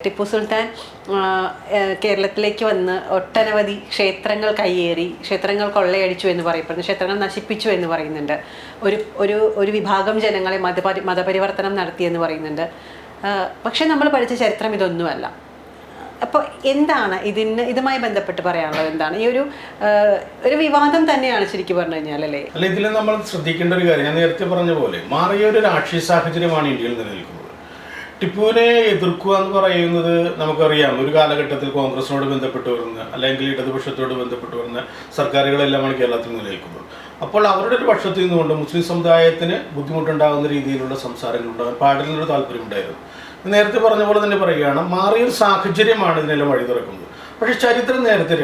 ടിപ്പു സുൽത്താൻ കേരളത്തിലേക്ക് വന്ന് ഒട്ടനവധി ക്ഷേത്രങ്ങൾ കയ്യേറി, ക്ഷേത്രങ്ങൾ കൊള്ളയടിച്ചു എന്ന് പറയപ്പെടുന്നു, ക്ഷേത്രങ്ങൾ നശിപ്പിച്ചു എന്ന് പറയുന്നുണ്ട്. ഒരു ഒരു ഒരു വിഭാഗം ജനങ്ങളെ മതപരിവർത്തനം നടത്തിയെന്ന് പറയുന്നുണ്ട്. പക്ഷെ നമ്മൾ പഠിച്ച ചരിത്രം ഇതൊന്നുമല്ല. അപ്പോൾ എന്താണ് ഇതുമായി ബന്ധപ്പെട്ട് പറയാനുള്ളത്? എന്താണ് ഈ ഒരു വിവാദം തന്നെയാണ് ശരിക്കും പറഞ്ഞു കഴിഞ്ഞാൽ, അല്ലേ? അല്ല, ഇതിൽ നമ്മൾ ശ്രദ്ധിക്കേണ്ട ഒരു കാര്യം, ഞാൻ നേരത്തെ പറഞ്ഞ പോലെ മാറിയ ഒരു രാഷ്ട്രീയ സാഹചര്യമാണ് ഇന്ത്യയിൽ നിലനിൽക്കുന്നത്. ടിപ്പുവിനെ എതിർക്കുക എന്ന് പറയുന്നത് നമുക്കറിയാം, ഒരു കാലഘട്ടത്തിൽ കോൺഗ്രസിനോട് ബന്ധപ്പെട്ട് വരുന്ന അല്ലെങ്കിൽ ഇടതുപക്ഷത്തോട് ബന്ധപ്പെട്ട് വരുന്ന സർക്കാരുകളെല്ലാമാണ് കേരളത്തിൽ നിലനിൽക്കുന്നത്. അപ്പോൾ അവരുടെ ഒരു പക്ഷത്തിൽ നിന്നുകൊണ്ട് മുസ്ലിം സമുദായത്തിന് ബുദ്ധിമുട്ടുണ്ടാകുന്ന രീതിയിലുള്ള സംസാരങ്ങൾ ഉണ്ടാകാൻ പാടില്ലെന്നൊരു താല്പര്യമുണ്ടായിരുന്നു. നേരത്തെ പറഞ്ഞ പോലെ തന്നെ പറയുകയാണ്, മാറിയൊരു സാഹചര്യമാണ് ഇതിനെല്ലാം വഴി തുറക്കുന്നത്. പക്ഷേ ചരിത്രം നേരത്തെ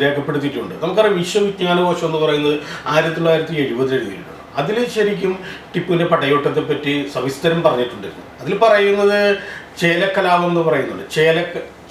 രേഖപ്പെടുത്തിയിട്ടുണ്ട്. നമുക്കറിയാം, വിശ്വവിജ്ഞാനകോശം എന്ന് പറയുന്നത് 1970 എഴുതിയിട്ടുണ്ട്. അതിൽ ശരിക്കും ടിപ്പുവിൻ്റെ പടയോട്ടത്തെ പറ്റി സവിസ്തരം പറഞ്ഞിട്ടുണ്ടായിരുന്നു. അതിൽ പറയുന്നത് ചേലക്കലാപം എന്ന് പറയുന്നുണ്ട്.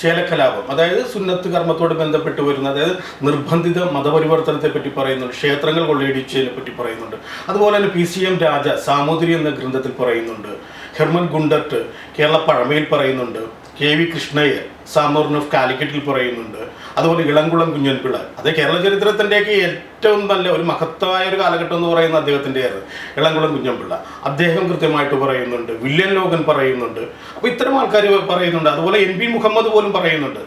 ചേലക്കലാപം, അതായത് സുന്നത്ത് കർമ്മത്തോട് ബന്ധപ്പെട്ട് വരുന്ന, അതായത് നിർബന്ധിത മതപരിവർത്തനത്തെ പറ്റി പറയുന്നുണ്ട്, ക്ഷേത്രങ്ങൾ കൊള്ളയടിച്ചതിനെ പറ്റി പറയുന്നുണ്ട്. അതുപോലെ തന്നെ PCM രാജ സാമൂതിരി എന്ന ഗ്രന്ഥത്തിൽ പറയുന്നുണ്ട്, ഹെർമൻ ഗുണ്ടർട്ട് കേരള പഴമയിൽ പറയുന്നുണ്ട്, KV കൃഷ്ണയ്യർ സാമൂറിൻ ഓഫ് കാലിക്കറ്റിൽ പറയുന്നുണ്ട്. അതുപോലെ ഇളംകുളം കുഞ്ഞൻപിള്ള, അത് കേരള ചരിത്രത്തിൻ്റെയൊക്കെ ഏറ്റവും നല്ല ഒരു മഹത്തായ ഒരു കാലഘട്ടം എന്ന് പറയുന്ന അദ്ദേഹത്തിൻ്റെയായിരുന്നു ഇളംകുളം കുഞ്ഞൻപിള്ള. അദ്ദേഹം കൃത്യമായിട്ട് പറയുന്നുണ്ട്, വില്യം ലോഗൻ പറയുന്നുണ്ട്. അപ്പോൾ ഇത്തരം ആൾക്കാർ പറയുന്നുണ്ട്. അതുപോലെ NP മുഹമ്മദ് പോലും പറയുന്നുണ്ട്,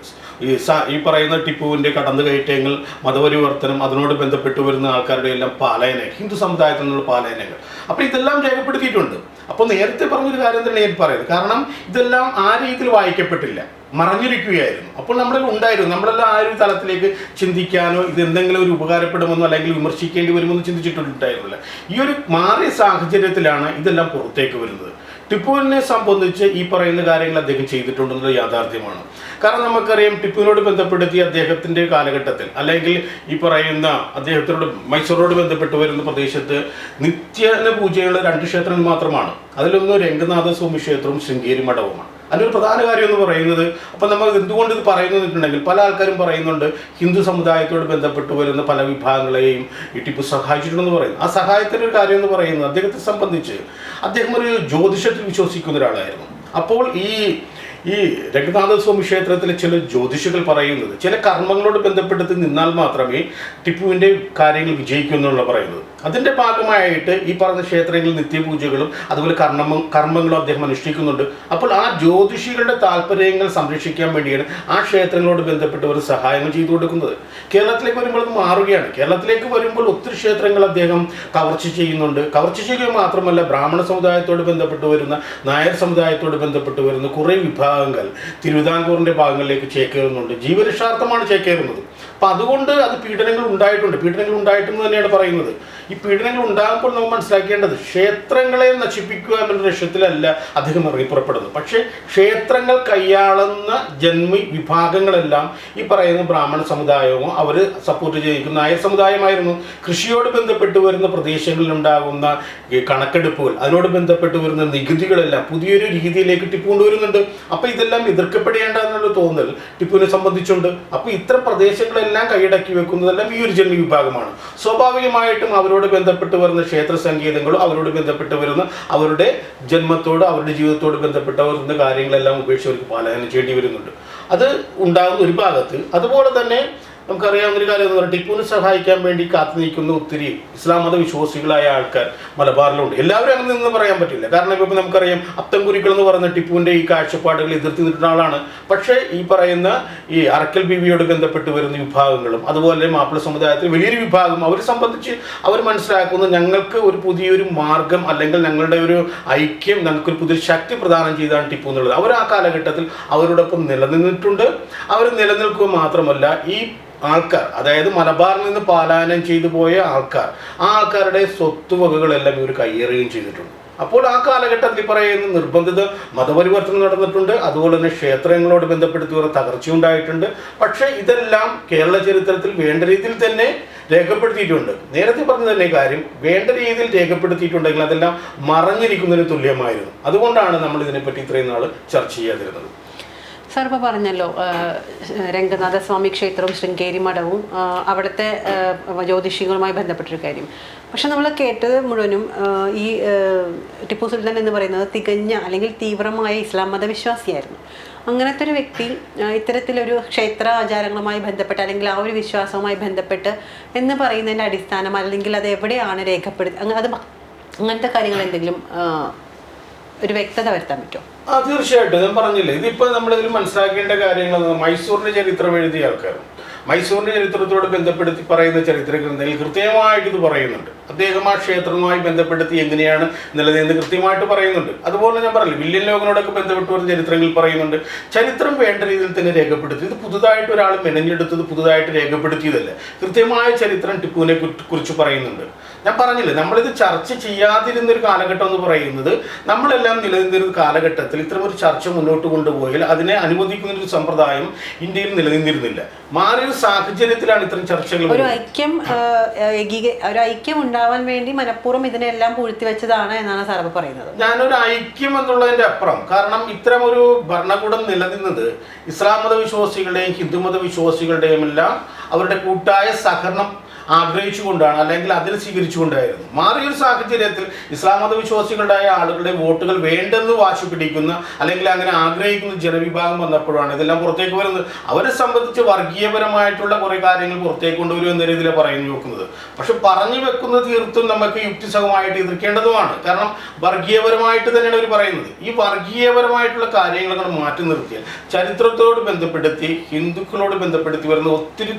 ഈ പറയുന്ന ടിപ്പുവിൻ്റെ കടന്നുകയറ്റങ്ങൾ, മതപരിവർത്തനം, അതിനോട് ബന്ധപ്പെട്ട് വരുന്ന ആൾക്കാരുടെ എല്ലാം പാലായനങ്ങൾ, ഹിന്ദു സമുദായത്തിൽ നിന്നുള്ള പാലായനങ്ങൾ. അപ്പോൾ ഇതെല്ലാം രേഖപ്പെടുത്തിയിട്ടുണ്ട്. അപ്പോൾ നേരത്തെ പറഞ്ഞൊരു കാര്യം തന്നെ ഞാൻ പറയുന്നത്, കാരണം ഇതെല്ലാം ആ രീതിയിൽ വായിക്കപ്പെട്ടില്ല, മറഞ്ഞിരിക്കുകയായിരുന്നു. അപ്പോൾ നമ്മളിൽ ഉണ്ടായിരുന്നു, നമ്മളെല്ലാം ആ ഒരു തലത്തിലേക്ക് ചിന്തിക്കാനോ ഇത് എന്തെങ്കിലും ഒരു ഉപകാരപ്പെടുമെന്നോ അല്ലെങ്കിൽ വിമർശിക്കേണ്ടി വരുമെന്ന് ചിന്തിച്ചിട്ടുണ്ടായിരുന്നില്ല. ഈ ഒരു മാറിയ സാഹചര്യത്തിലാണ് ഇതെല്ലാം പുറത്തേക്ക് വരുന്നത്. ടിപ്പുവിനെ സംബന്ധിച്ച് ഈ പറയുന്ന കാര്യങ്ങൾ അദ്ദേഹം ചെയ്തിട്ടുണ്ടെന്നത് യാഥാർത്ഥ്യമാണ്. കാരണം നമുക്കറിയാം, ടിപ്പുവിനോട് ബന്ധപ്പെടുത്തി അദ്ദേഹത്തിൻ്റെ കാലഘട്ടത്തിൽ അല്ലെങ്കിൽ ഈ പറയുന്ന അദ്ദേഹത്തിനോട് മൈസൂരോട് ബന്ധപ്പെട്ട് വരുന്ന പ്രദേശത്ത് നിത്യേന പൂജയുള്ള 2 ക്ഷേത്രങ്ങൾ മാത്രമാണ്. അതിലൊന്ന് രംഗനാഥ സ്വാമി ക്ഷേത്രവും ശൃംഗേരി മഠവുമാണ്. അതിൻ്റെ ഒരു പ്രധാന കാര്യം എന്ന് പറയുന്നത്, അപ്പം നമ്മൾ എന്തുകൊണ്ട് ഇത് പറയുന്നുണ്ടെങ്കിൽ പല ആൾക്കാരും പറയുന്നുണ്ട്, ഹിന്ദു സമുദായത്തോട് ബന്ധപ്പെട്ട് വരുന്ന പല വിഭാഗങ്ങളെയും ഈ ടിപ്പു സഹായിച്ചിട്ടുണ്ടെന്ന് പറയുന്നു. ആ സഹായത്തിൻ്റെ ഒരു കാര്യം എന്ന് പറയുന്നത്, അദ്ദേഹത്തെ സംബന്ധിച്ച് അദ്ദേഹം ഒരു ജ്യോതിഷത്തിൽ വിശ്വസിക്കുന്ന ഒരാളായിരുന്നു. അപ്പോൾ ഈ രംഗനാഥസ്വാമി ക്ഷേത്രത്തിലെ ചില ജ്യോതിഷികൾ പറയുന്നത്, ചില കർമ്മങ്ങളോട് ബന്ധപ്പെടുത്തി നിന്നാൽ മാത്രമേ ടിപ്പുവിൻ്റെ കാര്യങ്ങൾ വിജയിക്കൂ എന്നുള്ള പറയുന്നത്. അതിൻ്റെ ഭാഗമായിട്ട് ഈ പറഞ്ഞ ക്ഷേത്രങ്ങളിൽ നിത്യപൂജകളും അതുപോലെ കർമ്മങ്ങളും അദ്ദേഹം അനുഷ്ഠിക്കുന്നുണ്ട്. അപ്പോൾ ആ ജ്യോതിഷികളുടെ താല്പര്യങ്ങൾ സംരക്ഷിക്കാൻ വേണ്ടിയാണ് ആ ക്ഷേത്രങ്ങളോട് ബന്ധപ്പെട്ട് ഒരു സഹായങ്ങൾ ചെയ്തു കൊടുക്കുന്നത്. കേരളത്തിലേക്ക് വരുമ്പോൾ അത് മാറുകയാണ്. കേരളത്തിലേക്ക് വരുമ്പോൾ ഒത്തിരി ക്ഷേത്രങ്ങൾ അദ്ദേഹം കവർച്ച ചെയ്യുന്നുണ്ട്. കവർച്ച ചെയ്യുക മാത്രമല്ല, ബ്രാഹ്മണ സമുദായത്തോട് ബന്ധപ്പെട്ട് വരുന്ന, നായർ സമുദായത്തോട് ബന്ധപ്പെട്ട് വരുന്ന കുറേ വിഭാഗങ്ങൾ തിരുവിതാംകൂറിൻ്റെ ഭാഗങ്ങളിലേക്ക് ചേക്കേറുന്നുണ്ട്. ജീവരക്ഷാർത്ഥമാണ് ചേക്കേറുന്നത്. അപ്പം അതുകൊണ്ട് അത് പീഡനങ്ങൾ ഉണ്ടായിട്ടെന്ന് തന്നെയാണ് പറയുന്നത്. ഈ പീഡനങ്ങൾ ഉണ്ടാകുമ്പോൾ നമ്മൾ മനസ്സിലാക്കേണ്ടത്, ക്ഷേത്രങ്ങളെ നശിപ്പിക്കുക എന്നുള്ള ലക്ഷ്യത്തിലല്ല അദ്ദേഹം ഇറങ്ങിപ്പുറപ്പെടുന്നത്. പക്ഷേ ക്ഷേത്രങ്ങൾ കൈയാളുന്ന ജന്മി വിഭാഗങ്ങളെല്ലാം ഈ പറയുന്ന ബ്രാഹ്മണ സമുദായമോ അവർ സപ്പോർട്ട് ചെയ്യിക്കുന്ന നായർ സമുദായമായിരുന്നു. കൃഷിയോട് ബന്ധപ്പെട്ട് വരുന്ന പ്രദേശങ്ങളിൽ ഉണ്ടാകുന്ന കണക്കെടുപ്പുകൾ, അതിനോട് ബന്ധപ്പെട്ട് വരുന്ന നികുതികളെല്ലാം പുതിയൊരു രീതിയിലേക്ക് ടിപ്പു കൊണ്ടുവരുന്നുണ്ട്. അപ്പോൾ ഇതെല്ലാം എതിർക്കപ്പെടേണ്ട എന്നുള്ള തോന്നൽ ടിപ്പുവിനെ സംബന്ധിച്ചുണ്ട്. അപ്പോൾ ഇത്തരം പ്രദേശങ്ങളെല്ലാം കൈയടക്കി വെക്കുന്നതെല്ലാം ഈ ഒരു ജന്മി വിഭാഗമാണ്. സ്വാഭാവികമായിട്ടും അവരോട് ബന്ധപ്പെട്ട് വരുന്ന ക്ഷേത്ര സംഗീതങ്ങളും അവരോട് ബന്ധപ്പെട്ട് വരുന്ന അവരുടെ ജന്മത്തോട് അവരുടെ ജീവിതത്തോട് ബന്ധപ്പെട്ട വരുന്ന കാര്യങ്ങളെല്ലാം ഉപേക്ഷിച്ച് അവർക്ക് പാലായനം ചെയ്യേണ്ടി വരുന്നുണ്ട്. അത് ഉണ്ടാകുന്ന ഒരു ഭാഗത്ത്. അതുപോലെ തന്നെ നമുക്കറിയാവുന്നൊരു കാര്യം എന്ന് പറഞ്ഞാൽ, ടിപ്പുവിനെ സഹായിക്കാൻ വേണ്ടി കാത്തു നിൽക്കുന്ന ഒത്തിരി ഇസ്ലാം മത വിശ്വാസികളായ ആൾക്കാർ മലബാറിലുണ്ട്. എല്ലാവരും അങ്ങനെ നിന്ന് പറയാൻ പറ്റില്ല. കാരണം ഇപ്പോൾ നമുക്കറിയാം, അത്തംകുരികൾ എന്ന് പറയുന്ന ടിപ്പുവിൻ്റെ ഈ കാഴ്ചപ്പാടുകൾ എതിർത്ത് നിൽക്കുന്ന ആളാണ്. പക്ഷേ ഈ പറയുന്ന ഈ അറക്കൽ ബീവിയോട് ബന്ധപ്പെട്ട് വരുന്ന വിഭാഗങ്ങളും അതുപോലെ മാപ്പിള സമുദായത്തിൽ വലിയൊരു വിഭാഗം അവരെ സംബന്ധിച്ച് അവർ മനസ്സിലാക്കുന്നത്, ഞങ്ങൾക്ക് ഒരു പുതിയൊരു മാർഗം അല്ലെങ്കിൽ ഞങ്ങളുടെ ഒരു ഐക്യം, ഞങ്ങൾക്കൊരു പുതിയൊരു ശക്തി പ്രദാനം ചെയ്താണ് ടിപ്പു എന്നുള്ളത്. അവർ ആ കാലഘട്ടത്തിൽ അവരോടൊപ്പം നിലനിന്നിട്ടുണ്ട്. അവർ നിലനിൽക്കുക മാത്രമല്ല, ഈ ആൾക്കാർ, അതായത് മലബാറിൽ നിന്ന് പലായനം ചെയ്തു പോയ ആൾക്കാർ, ആ ആൾക്കാരുടെ സ്വത്തുവകകളെല്ലാം ഇവർ കയ്യേറുകയും ചെയ്തിട്ടുണ്ട്. അപ്പോൾ ആ കാലഘട്ടത്തിൽ പറയുന്ന നിർബന്ധിത മതപരിവർത്തനം നടന്നിട്ടുണ്ട്. അതുപോലെ തന്നെ ക്ഷേത്രങ്ങളോട് ബന്ധപ്പെടുത്തി ഒരു തകർച്ചയുണ്ടായിട്ടുണ്ട്. പക്ഷേ ഇതെല്ലാം കേരള ചരിത്രത്തിൽ വേണ്ട രീതിയിൽ തന്നെ രേഖപ്പെടുത്തിയിട്ടുണ്ട്. നേരത്തെ പറഞ്ഞ തന്നെ കാര്യം, വേണ്ട രീതിയിൽ രേഖപ്പെടുത്തിയിട്ടുണ്ടെങ്കിൽ അതെല്ലാം മറഞ്ഞിരിക്കുന്നതിന് തുല്യമായിരുന്നു. അതുകൊണ്ടാണ് നമ്മൾ ഇതിനെപ്പറ്റി ഇത്രയും നാൾ ചർച്ച ചെയ്യാതിരുന്നത്. സാർ ഇപ്പോൾ പറഞ്ഞല്ലോ രംഗനാഥസ്വാമി ക്ഷേത്രവും ശൃംഗേരി മഠവും അവിടുത്തെ ജ്യോതിഷികളുമായി ബന്ധപ്പെട്ടൊരു കാര്യം. പക്ഷെ നമ്മൾ കേട്ടത് മുഴുവനും ഈ ടിപ്പു സുൽത്താൻ എന്ന് പറയുന്നത് തികഞ്ഞ അല്ലെങ്കിൽ തീവ്രമായ ഇസ്ലാം മതവിശ്വാസിയായിരുന്നു. അങ്ങനത്തെ ഒരു വ്യക്തി ഇത്തരത്തിലൊരു ക്ഷേത്ര ആചാരങ്ങളുമായി ബന്ധപ്പെട്ട് അല്ലെങ്കിൽ ആ ഒരു വിശ്വാസവുമായി ബന്ധപ്പെട്ട് എന്ന് പറയുന്നതിൻ്റെ അടിസ്ഥാനം അല്ലെങ്കിൽ അത് എവിടെയാണ് രേഖപ്പെടുത്തി അത് അങ്ങനത്തെ കാര്യങ്ങൾ എന്തെങ്കിലും ഒരു വ്യക്തത വരുത്താൻ പറ്റുമോ? തീർച്ചയായിട്ടും. ഞാൻ പറഞ്ഞില്ലേ, ഇതിപ്പോൾ നമ്മളിതിൽ മനസ്സിലാക്കേണ്ട കാര്യങ്ങൾ മൈസൂറിന്റെ ചരിത്രം എഴുതിയ ആൾക്കാർ മൈസൂറിന്റെ ചരിത്രത്തോട് ബന്ധപ്പെടുത്തി പറയുന്ന ചരിത്ര ഗ്രന്ഥങ്ങളിൽ കൃത്യമായിട്ട് ഇത് പറയുന്നുണ്ട്. അദ്ദേഹം ആ ക്ഷേത്രവുമായി ബന്ധപ്പെടുത്തി എങ്ങനെയാണ് നിലനിന്ന് കൃത്യമായിട്ട് പറയുന്നുണ്ട്. അതുപോലെ ഞാൻ പറഞ്ഞില്ല, വില്യൻ ലോഗനോടൊക്കെ ബന്ധപ്പെട്ട് വരുന്ന ചരിത്രങ്ങളിൽ പറയുന്നുണ്ട്. ചരിത്രം വേണ്ട രീതിയിൽ തന്നെ രേഖപ്പെടുത്തി. ഇത് പുതുതായിട്ട് ഒരാൾ മെനഞ്ഞെടുത്തത് പുതുതായിട്ട് രേഖപ്പെടുത്തിയതല്ല. കൃത്യമായ ചരിത്രം ടിപ്പുവിനെ കുറിച്ച് പറയുന്നുണ്ട്. ഞാൻ പറഞ്ഞില്ലേ, നമ്മളിത് ചർച്ച ചെയ്യാതിരുന്നൊരു കാലഘട്ടം എന്ന് പറയുന്നത് നമ്മളെല്ലാം നിലനിന്നിരുന്ന കാലഘട്ടത്തിൽ ഇത്തരമൊരു ചർച്ച മുന്നോട്ട് കൊണ്ടുപോയാൽ അതിനെ അനുവദിക്കുന്നൊരു സമ്പ്രദായം ഇന്ത്യയിൽ നിലനിന്നിരുന്നില്ല. മാറിയ സാഹചര്യത്തിലാണ് ഇത്തരം ചർച്ചകൾ. ഒരു ഐക്യം ഉണ്ടാവാൻ വേണ്ടി മനഃപൂർവ്വം ഇതിനെല്ലാം പൂഴ്ത്തി വെച്ചതാണ് എന്നാണ് സാർ പറയുന്നത്. ഞാനൊരു ഐക്യം എന്നുള്ളതിന്റെ അപ്പുറം, കാരണം ഇത്തരം ഒരു ഭരണകൂടം നിലനിന്നത് ഇസ്ലാം മതവിശ്വാസികളുടെയും ഹിന്ദു മതവിശ്വാസികളുടെയും എല്ലാം അവരുടെ കൂട്ടായ സഹകരണം ആഗ്രഹിച്ചുകൊണ്ടാണ്, അല്ലെങ്കിൽ അതിൽ സ്വീകരിച്ചുകൊണ്ടായിരുന്നു. മാറിയൊരു സാഹചര്യത്തിൽ ഇസ്ലാം മതവിശ്വാസികളുടെ ആളുകളുടെ വോട്ടുകൾ വേണ്ടെന്ന് വാശി പിടിക്കുന്ന അല്ലെങ്കിൽ അങ്ങനെ ആഗ്രഹിക്കുന്ന ജനവിഭാഗം വന്നപ്പോഴാണ് ഇതെല്ലാം പുറത്തേക്ക് വരുന്നത്. അവരെ സംബന്ധിച്ച് വർഗീയപരമായിട്ടുള്ള കുറേ കാര്യങ്ങൾ പുറത്തേക്ക് കൊണ്ടുവരും എന്ന രീതിയിൽ പറഞ്ഞു വെക്കുന്നത്. പക്ഷെ പറഞ്ഞു വെക്കുന്നത് തീർത്തും നമുക്ക് യുക്തിസഹമായിട്ട് എതിർക്കേണ്ടതുമാണ്. കാരണം വർഗീയപരമായിട്ട് തന്നെയാണ് അവർ പറയുന്നത്. ഈ വർഗീയപരമായിട്ടുള്ള കാര്യങ്ങൾ നമ്മൾ മാറ്റി നിർത്തിയാൽ ചരിത്രത്തോട് ബന്ധപ്പെടുത്തി ഹിന്ദുക്കളോട് ബന്ധപ്പെടുത്തി വരുന്ന ഒത്തിരി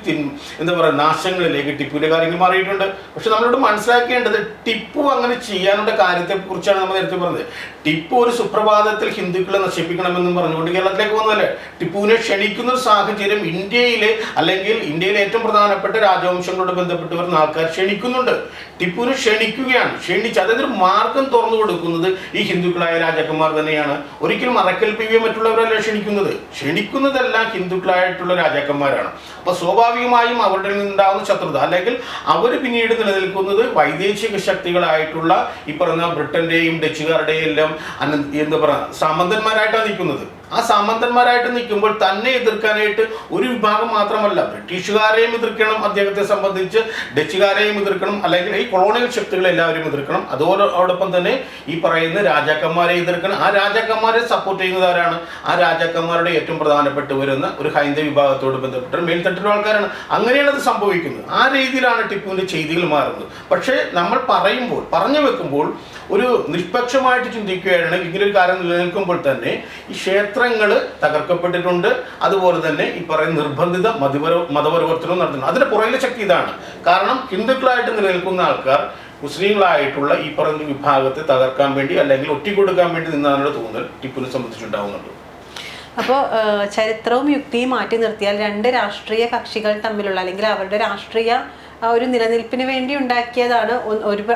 എന്താ പറയുക നാശങ്ങളിലേക്ക് ടിപ്പുവിന്റെ കാര്യങ്ങൾ മാറിയിട്ടുണ്ട്. പക്ഷെ നമ്മളോട് മനസ്സിലാക്കേണ്ടത് ടിപ്പു അങ്ങനെ ചെയ്യാനുള്ള കാര്യത്തെ കുറിച്ചാണ് നമ്മൾ നേരത്തെ പറഞ്ഞത്. ടിപ്പു ഒരു സുപ്രഭാതത്തിൽ ഹിന്ദുക്കളെ നശിപ്പിക്കണമെന്നും പറഞ്ഞുകൊണ്ട് കേരളത്തിലേക്ക് വന്നതല്ലേ. ടിപ്പുവിനെ ക്ഷണിക്കുന്ന ഒരു സാഹചര്യം ഇന്ത്യയിലെ അല്ലെങ്കിൽ ഇന്ത്യയിലെ ഏറ്റവും പ്രധാനപ്പെട്ട രാജവംശങ്ങളോട് ബന്ധപ്പെട്ട് വരുന്ന ആൾക്കാർ ക്ഷണിക്കുന്നുണ്ട്. ടിപ്പുവിനെ ക്ഷണിക്കുകയാണ്. അതായത് ഒരു മാർഗം തുറന്നു കൊടുക്കുന്നത് ഈ ഹിന്ദുക്കളായ രാജാക്കന്മാർ തന്നെയാണ്. ഒരിക്കലും അറക്കൽപ്പിക്കുകയോ മറ്റുള്ളവരല്ല ക്ഷണിക്കുന്നതെല്ലാം ഹിന്ദുക്കളായിട്ടുള്ള രാജാക്കന്മാരാണ്. അപ്പൊ സ്വാഭാവികമായും അവരുടെ നിന്നുണ്ടാകുന്ന ശത്രുത അല്ലെങ്കിൽ അവർ പിന്നീട് നിലനിൽക്കുന്നത് വൈദേശിക ശക്തികളായിട്ടുള്ള ഈ പറഞ്ഞ ബ്രിട്ടന്റെയും ഡച്ചുകാരുടെയും എല്ലാം എന്താ പറയുക സാമന്തന്മാരായിട്ടാണ് നിൽക്കുന്നത്. ആ സാമന്തന്മാരായിട്ട് നിൽക്കുമ്പോൾ തന്നെ എതിർക്കാനായിട്ട് ഒരു വിഭാഗം മാത്രമല്ല, ബ്രിട്ടീഷുകാരെയും എതിർക്കണം, അദ്ദേഹത്തെ സംബന്ധിച്ച് ഡച്ചുകാരെയും എതിർക്കണം, അല്ലെങ്കിൽ ഈ കൊളോണിയൽ ശക്തികളെ എല്ലാവരും എതിർക്കണം. അതോടൊപ്പം തന്നെ ഈ പറയുന്ന രാജാക്കന്മാരെ എതിർക്കണം. ആ രാജാക്കന്മാരെ സപ്പോർട്ട് ചെയ്യുന്നവരാണ്. ആ രാജാക്കന്മാരുടെ ഏറ്റവും പ്രധാനപ്പെട്ട് വരുന്ന ഒരു ഹൈന്ദവ വിഭാഗത്തോട് ബന്ധപ്പെട്ട മേൽത്തട്ടിലുള്ള ആൾക്കാരാണ്. അങ്ങനെയാണ് അത് സംഭവിക്കുന്നത്. ആ രീതിയിലാണ് ടിപ്പുവിന്റെ ചെയ്തികൾ മാറുന്നത്. പക്ഷേ നമ്മൾ പറഞ്ഞു വെക്കുമ്പോൾ ഒരു നിഷ്പക്ഷമായിട്ട് ചിന്തിക്കുകയാണ്. ഇങ്ങനൊരു കാര്യം നിലനിൽക്കുമ്പോൾ തന്നെ ഈ ക്ഷേത്രങ്ങൾ തകർക്കപ്പെട്ടിട്ടുണ്ട്. അതുപോലെ തന്നെ ഈ പറയുന്ന നിർബന്ധിത മതപരിവർത്തനവും നടത്തുന്നു. അതിന്റെ പുറകിലെ ശക്തി ഇതാണ്. കാരണം ഹിന്ദുക്കളായിട്ട് നിലനിൽക്കുന്ന ആൾക്കാർ മുസ്ലിങ്ങളായിട്ടുള്ള ഈ പറഞ്ഞ വിഭാഗത്തെ തകർക്കാൻ വേണ്ടി അല്ലെങ്കിൽ ഒറ്റിക്കൊടുക്കാൻ വേണ്ടി നിന്നാണ് തോന്നൽ ടിപ്പുവിനെ സംബന്ധിച്ചുണ്ടാവുന്നുണ്ട്. അപ്പോൾ ചരിത്രവും യുക്തിയും മാറ്റി നിർത്തിയാൽ രണ്ട് രാഷ്ട്രീയ കക്ഷികൾ തമ്മിലുള്ള അല്ലെങ്കിൽ അവരുടെ രാഷ്ട്രീയ ഒരു നിലനിൽപ്പിന് വേണ്ടി ഉണ്ടാക്കിയതാണ്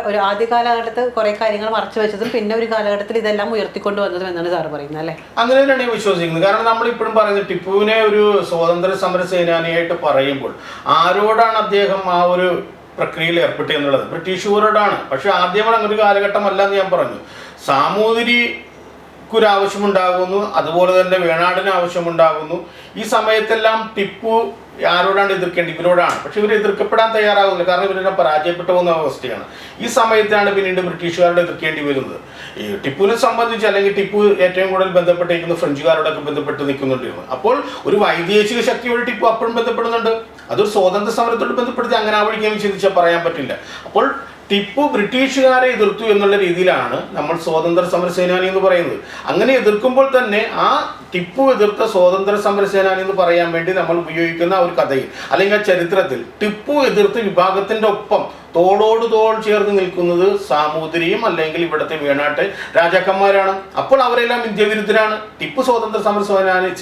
ഒരു ആദ്യ കാലഘട്ടത്തിൽ കുറെ കാര്യങ്ങൾ മറച്ചു വെച്ചതും പിന്നെ ഒരു കാലഘട്ടത്തിൽ ഇതെല്ലാം ഉയർത്തിക്കൊണ്ട് വന്നതും എന്നാണ് സാറ് പറയുന്നത് അല്ലേ? അങ്ങനെ തന്നെയാണ് ഞാൻ വിശ്വസിക്കുന്നത്. കാരണം നമ്മളിപ്പോഴും പറയുന്നത് ടിപ്പുവിനെ ഒരു സ്വാതന്ത്ര്യ സമര സേനാനിയായിട്ട് പറയുമ്പോൾ ആരോടാണ് അദ്ദേഹം ആ ഒരു പ്രക്രിയയിൽ ഏർപ്പെട്ടു എന്നുള്ളത്? ബ്രിട്ടീഷുകാരോടാണ്. പക്ഷെ ആദ്യമാണ് അങ്ങനെ ഒരു കാലഘട്ടമല്ല എന്ന് ഞാൻ പറഞ്ഞു. സാമൂതിരിക്കൊരാവശ്യമുണ്ടാകുന്നു, അതുപോലെ തന്നെ വേണാടിന് ആവശ്യമുണ്ടാകുന്നു. ഈ സമയത്തെല്ലാം ടിപ്പു ആരോടാണ് എതിർക്കേണ്ടത്? ഇവരോടാണ്. പക്ഷെ ഇവർ എതിർക്കപ്പെടാൻ തയ്യാറാകുന്നില്ല. കാരണം ഇവരെല്ലാം പരാജയപ്പെട്ടു പോകുന്ന അവസ്ഥയാണ്. ഈ സമയത്താണ് പിന്നീട് ബ്രിട്ടീഷുകാരോട് എതിർക്കേണ്ടി വരുന്നത്. ഈ ടിപ്പുവിനെ സംബന്ധിച്ച് അല്ലെങ്കിൽ ടിപ്പു ഏറ്റവും കൂടുതൽ ബന്ധപ്പെട്ടിരിക്കുന്ന ഫ്രഞ്ചുകാരോടൊക്കെ ബന്ധപ്പെട്ട് നിൽക്കുന്നുണ്ടായിരുന്നു. അപ്പോൾ ഒരു വൈദേശിക ശക്തിയോട് ടിപ്പു അപ്പോഴും ബന്ധപ്പെടുന്നുണ്ട്. അതൊരു സ്വാതന്ത്ര്യ സമരത്തോട് ബന്ധപ്പെടുത്തി അങ്ങനെ ആ വഴിക്ക് ചിന്തിച്ചാൽ പറയാൻ പറ്റില്ല. അപ്പോൾ ടിപ്പു ബ്രിട്ടീഷുകാരെ എതിർത്തു എന്നുള്ള രീതിയിലാണ് നമ്മൾ സ്വാതന്ത്ര്യ സമര സേനാനി എന്ന് പറയുന്നത്. അങ്ങനെ എതിർക്കുമ്പോൾ തന്നെ ആ ടിപ്പു എതിർത്ത സ്വാതന്ത്ര്യ സമര സേനാനി എന്ന് പറയാൻ വേണ്ടി നമ്മൾ ഉപയോഗിക്കുന്ന ഒരു കഥയിൽ അല്ലെങ്കിൽ ആ ചരിത്രത്തിൽ ടിപ്പു എതിർത്ത വിഭാഗത്തിന്റെ ഒപ്പം തോളോട് തോൾ ചേർന്ന് നിൽക്കുന്നത് സാമൂതിരിയും അല്ലെങ്കിൽ ഇവിടുത്തെ വേണാട്ട് രാജാക്കന്മാരാണ്. അപ്പോൾ അവരെല്ലാം ഇന്ത്യ വിരുദ്ധരാണ്. ടിപ്പു സ്വാതന്ത്ര്യ സമര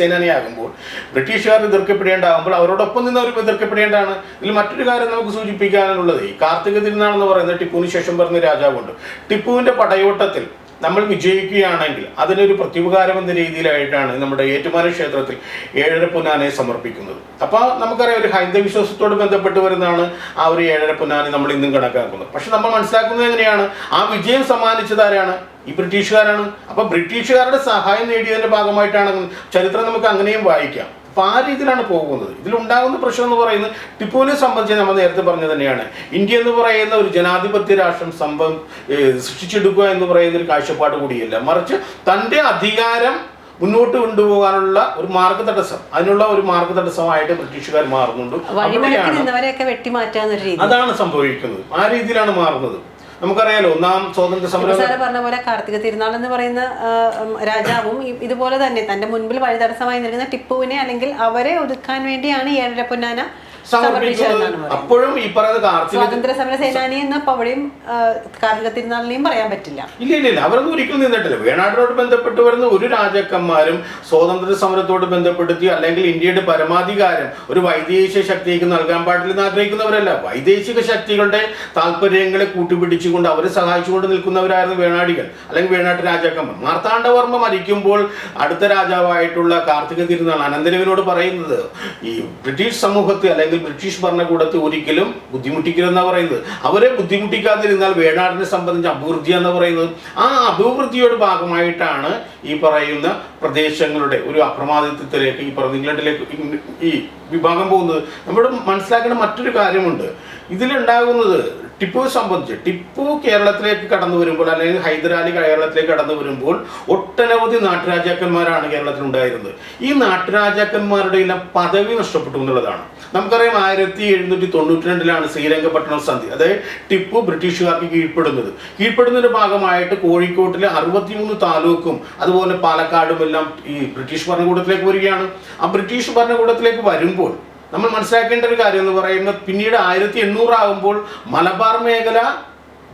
സേനാനിയാകുമ്പോൾ ബ്രിട്ടീഷുകാർ എതിർക്കപ്പെടേണ്ടാകുമ്പോൾ അവരോടൊപ്പം നിന്ന് അവർ എതിർക്കപ്പെടേണ്ടതാണ്. ഇതിൽ മറ്റൊരു കാര്യം നമുക്ക് സൂചിപ്പിക്കാനുള്ളത്, ഈ കാർത്തിക തിരുനാൾ എന്ന് പറയുന്നത് ടിപ്പുവിന് ശേഷം പറഞ്ഞ രാജാവുണ്ട്. ടിപ്പുവിന്റെ പടയോട്ടത്തിൽ നമ്മൾ വിജയിക്കുകയാണെങ്കിൽ അതിനൊരു പ്രത്യുപകാരം എന്ന രീതിയിലായിട്ടാണ് നമ്മുടെ ഏറ്റുമാനൂർ ക്ഷേത്രത്തിൽ 7.5 പൊന്നാനയെ സമർപ്പിക്കുന്നത്. അപ്പോൾ നമുക്കറിയാം, ഒരു ഹൈന്ദവ വിശ്വാസത്തോട് ബന്ധപ്പെട്ട് വരുന്നതാണ് ആ ഒരു 7.5 പൊന്നാന നമ്മൾ ഇന്നും കണക്കാക്കുന്നത്. പക്ഷെ നമ്മൾ മനസ്സിലാക്കുന്നത് എങ്ങനെയാണ്, ആ വിജയം സമ്മാനിച്ചത് ആരാണ്? ഈ ബ്രിട്ടീഷുകാരാണ്. അപ്പൊ ബ്രിട്ടീഷുകാരുടെ സഹായം നേടിയതിന്റെ ഭാഗമായിട്ടാണ് ചരിത്രം നമുക്ക് അങ്ങനെയും വായിക്കാം. അപ്പൊ ആ രീതിയിലാണ് പോകുന്നത്. ഇതിലുണ്ടാകുന്ന പ്രശ്നം എന്ന് പറയുന്നത് ടിപ്പുവിനെ സംബന്ധിച്ച് നമ്മൾ നേരത്തെ പറഞ്ഞു തന്നെയാണ്, ഇന്ത്യ എന്ന് പറയുന്ന ഒരു ജനാധിപത്യ രാഷ്ട്രം സൃഷ്ടിച്ചെടുക്കുക എന്ന് പറയുന്ന ഒരു കാഴ്ചപ്പാട് കൂടിയല്ല, മറിച്ച് തൻ്റെ അധികാരം മുന്നോട്ട് കൊണ്ടുപോകാനുള്ള ഒരു മാർഗതടസ്സം, അതിനുള്ള ഒരു മാർഗതടസ്സമായിട്ട് ബ്രിട്ടീഷുകാർ മാറുന്നുണ്ട്. അതാണ് സംഭവിക്കുന്നത്. ആ രീതിയിലാണ് മാറുന്നത്. നമുക്കറിയാലോ, ഒന്നാം സ്വാതന്ത്ര്യ സമരം പറഞ്ഞ പോലെ കാർത്തിക തിരുനാൾ എന്ന് പറയുന്ന രാജാവും ഇതുപോലെ തന്നെ തന്റെ മുൻപിൽ വഴിതടസ്സമായി നിൽക്കുന്ന ടിപ്പുവിനെ അല്ലെങ്കിൽ അവരെ ഒതുക്കാൻ വേണ്ടിയാണ് 7.5 പൊന്നാന അപ്പോഴും ഈ പറയുന്ന സ്വാതന്ത്ര്യ സമര സേനാനി എന്നപ്പോ അവിടെയും കാർത്തിക തിരുനാളിനെയും പറയാൻ പറ്റില്ല. ഇല്ല, അവരൊന്നും ഒരിക്കലും നിന്നിട്ടില്ല. വേണാടിനോട് ബന്ധപ്പെട്ട് വരുന്ന ഒരു രാജാക്കന്മാരും സ്വാതന്ത്ര്യ സമരത്തോട് ബന്ധപ്പെടുത്തി അല്ലെങ്കിൽ ഇന്ത്യയുടെ പരമാധികാരം ഒരു വൈദേശിക ശക്തിക്ക് നൽകാൻ പാടില്ലെന്ന് ആഗ്രഹിക്കുന്നവരല്ല. വൈദേശിക ശക്തികളുടെ താല്പര്യങ്ങളെ കൂട്ടുപിടിച്ചുകൊണ്ട് അവരെ സഹായിച്ചുകൊണ്ട് നിൽക്കുന്നവരായിരുന്നു വേണാടികൾ അല്ലെങ്കിൽ വേണാട്ട് രാജാക്കന്മാർ. മാർത്താണ്ഡവർമ്മ മരിക്കുമ്പോൾ അടുത്ത രാജാവായിട്ടുള്ള കാർത്തിക തിരുനാൾ അനന്തരവനോട് പറയുന്നത്, ഈ ബ്രിട്ടീഷ് സമൂഹത്തെ അല്ലെങ്കിൽ ബ്രിട്ടീഷ് ഭരണകൂടത്തെ ഒരിക്കലും ബുദ്ധിമുട്ടിക്കരുതെന്നാ പറയുന്നത്. അവരെ ബുദ്ധിമുട്ടിക്കാതിരുന്നാൽ വേണാടിനെ സംബന്ധിച്ച് അഭിവൃദ്ധി എന്ന് പറയുന്നത്, ആ അഭിവൃദ്ധിയുടെ ഭാഗമായിട്ടാണ് ഈ പറയുന്ന പ്രദേശങ്ങളുടെ ഒരു അപ്രമാദിത്വത്തിലേക്ക് ഈ പറയുന്ന ഇംഗ്ലണ്ടിലേക്ക് ഈ വിഭാഗം പോകുന്നത്. നമ്മൾ മനസ്സിലാക്കേണ്ട മറ്റൊരു കാര്യമുണ്ട്. ഇതിലുണ്ടാകുന്നത് ടിപ്പുവിനെ സംബന്ധിച്ച്, ടിപ്പു കേരളത്തിലേക്ക് കടന്നു വരുമ്പോൾ അല്ലെങ്കിൽ ഹൈദരാലി കേരളത്തിലേക്ക് കടന്നു വരുമ്പോൾ ഒട്ടനവധി നാട്ടുരാജാക്കന്മാരാണ് കേരളത്തിൽ ഉണ്ടായിരുന്നത്. ഈ നാട്ടുരാജാക്കന്മാരുടെ എല്ലാം പദവി നഷ്ടപ്പെട്ടു എന്നുള്ളതാണ്. നമുക്കറിയാം, 1792 ശ്രീരംഗപട്ടണം സന്ധി, അതായത് ടിപ്പു ബ്രിട്ടീഷുകാർക്ക് കീഴ്പ്പെടുന്നതിന്റെ ഭാഗമായിട്ട് കോഴിക്കോട്ടിലെ 63 താലൂക്കും അതുപോലെ പാലക്കാടും എല്ലാം ഈ ബ്രിട്ടീഷ് ഭരണകൂടത്തിലേക്ക് വരികയാണ്. ആ ബ്രിട്ടീഷ് ഭരണകൂടത്തിലേക്ക് വരുമ്പോൾ നമ്മൾ മനസ്സിലാക്കേണ്ട ഒരു കാര്യം എന്ന് പറയുന്നത്, പിന്നീട് 1800 ആകുമ്പോൾ മലബാർ മേഖല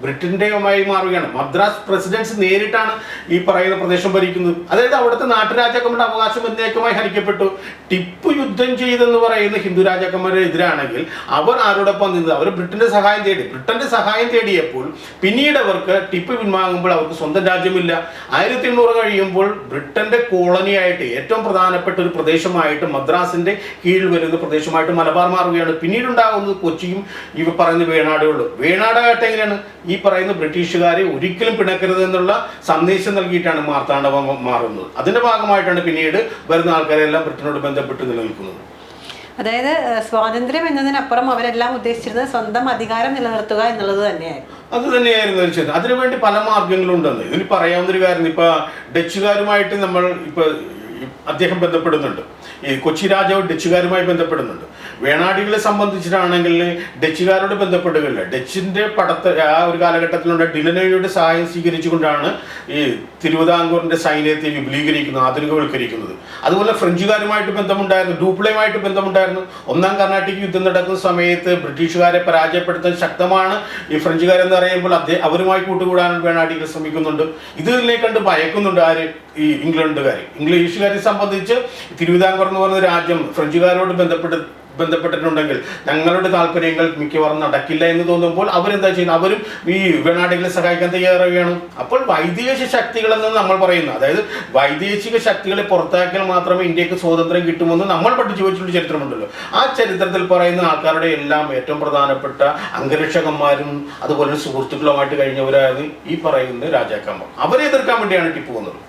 ബ്രിട്ടൻ്റെയുമായി മാറുകയാണ്. മദ്രാസ് പ്രസിഡൻസി നേരിട്ടാണ് ഈ പറയുന്ന പ്രദേശം ഭരിക്കുന്നത്. അതായത് അവിടുത്തെ നാട്ടുരാജാക്കന്മാരുടെ അവകാശം എന്നേക്കുമായി ഹരിക്കപ്പെട്ടു. ടിപ്പു യുദ്ധം ചെയ്തെന്ന് പറയുന്ന ഹിന്ദു രാജാക്കന്മാരുടെ എതിരാണെങ്കിൽ അവർ ആരോടൊപ്പം നിന്നത്, അവർ ബ്രിട്ടന്റെ സഹായം തേടി. ബ്രിട്ടന്റെ സഹായം തേടിയപ്പോൾ പിന്നീട് അവർക്ക് ടിപ്പു പിൻവാങ്ങുമ്പോൾ അവർക്ക് സ്വന്തം രാജ്യമില്ല. 1800 കഴിയുമ്പോൾ ബ്രിട്ടന്റെ കോളനിയായിട്ട് ഏറ്റവും പ്രധാനപ്പെട്ട ഒരു പ്രദേശമായിട്ട് മദ്രാസിന്റെ കീഴിൽ വരുന്ന പ്രദേശമായിട്ട് മലബാർ മാറുകയാണ്. പിന്നീട് ഉണ്ടാകുന്നത് കൊച്ചിയും ഇവ പറയുന്ന വേണാടുകളും. വേണാടായിട്ട് എങ്ങനെയാണ് ഈ പറയുന്ന ബ്രിട്ടീഷുകാരെ ഒരിക്കലും പിണക്കരുത് എന്നുള്ള സന്ദേശം നൽകിയിട്ടാണ് മാർത്താണ്ഡവർമ്മ മാറുന്നത്. അതിന്റെ ഭാഗമായിട്ടാണ് പിന്നീട് വരുന്ന ആൾക്കാരെല്ലാം ബ്രിട്ടനോട് ബന്ധപ്പെട്ട് നിലനിൽക്കുന്നത്. അതായത് സ്വാതന്ത്ര്യം എന്നതിനപ്പുറം അവരെല്ലാം ഉദ്ദേശിച്ചിരുന്നത് സ്വന്തം അധികാരം നിലനിർത്തുക എന്നുള്ളത് തന്നെയായിരുന്നു. അത് തന്നെയായിരുന്നു ഒരു അതിനുവേണ്ടി പല മാർഗങ്ങളും ഉണ്ടെന്ന് ഇതിൽ പറയാവുന്നൊരു കാര്യം. ഇപ്പൊ ഡച്ചുകാരുമായിട്ട് നമ്മൾ അദ്ദേഹം ബന്ധപ്പെടുന്നുണ്ട്. ഈ കൊച്ചി രാജാവ് ഡച്ചുകാരുമായി ബന്ധപ്പെടുന്നുണ്ട്. വേണാടികളെ സംബന്ധിച്ചിട്ടാണെങ്കിൽ ഡച്ചുകാരോട് ബന്ധപ്പെടുകയില്ല. ഡച്ചിന്റെ ആ ഒരു കാലഘട്ടത്തിലുള്ള ഡിലനോയുടെ സഹായം സ്വീകരിച്ചുകൊണ്ടാണ് ഈ തിരുവിതാംകൂറിന്റെ സൈന്യത്തെ വിപുലീകരിക്കുന്നത്, ആധുനികവൽക്കരിക്കുന്നത്. അതുപോലെ ഫ്രഞ്ചുകാരുമായിട്ട് ബന്ധമുണ്ടായിരുന്നു, ഡൂപ്ലയുമായിട്ട് ബന്ധമുണ്ടായിരുന്നു. ഒന്നാം കർണാട്ടിക് യുദ്ധം നടക്കുന്ന സമയത്ത് ബ്രിട്ടീഷുകാരെ പരാജയപ്പെടുത്താൻ ശക്തമാണ് ഈ ഫ്രഞ്ചുകാരെന്ന് പറയുമ്പോൾ അവരുമായി കൂട്ടുകൂടാൻ വേണാടികൾ ശ്രമിക്കുന്നുണ്ട്. ഇതിനെ കണ്ട് ഭയക്കുന്നുണ്ട് ആര്? ഈ ഇംഗ്ലീഷുകാരെ സംബന്ധിച്ച് തിരുവിതാംകൂർ എന്ന് പറയുന്ന രാജ്യം ഫ്രഞ്ചുകാരോട് ബന്ധപ്പെട്ടിട്ടുണ്ടെങ്കിൽ ഞങ്ങളുടെ താല്പര്യങ്ങൾ മിക്കവാറും നടക്കില്ല എന്ന് തോന്നുമ്പോൾ അവരെന്താ ചെയ്യുന്നത്? അവരും ഈ വേണാടികളെ സഹായിക്കാൻ തയ്യാറാവുകയാണ്. അപ്പോൾ വൈദേശിക ശക്തികളെന്ന് നമ്മൾ പറയുന്നത്, അതായത് വൈദേശിക ശക്തികളെ പുറത്താക്കിയാൽ മാത്രമേ ഇന്ത്യക്ക് സ്വാതന്ത്ര്യം കിട്ടുമെന്ന് നമ്മൾ പഠിച്ചു വെച്ചിട്ടുള്ള ചരിത്രമുണ്ടല്ലോ. ആ ചരിത്രത്തിൽ പറയുന്ന ആൾക്കാരുടെ എല്ലാം ഏറ്റവും പ്രധാനപ്പെട്ട അംഗരക്ഷകന്മാരും അതുപോലെ സുഹൃത്തുക്കളുമായിട്ട് കഴിഞ്ഞവരായിരുന്നു ഈ പറയുന്ന രാജാക്കന്മാർ. അവരെ എതിർക്കാൻ വേണ്ടിയാണ് ടിപ്പു വന്നത്.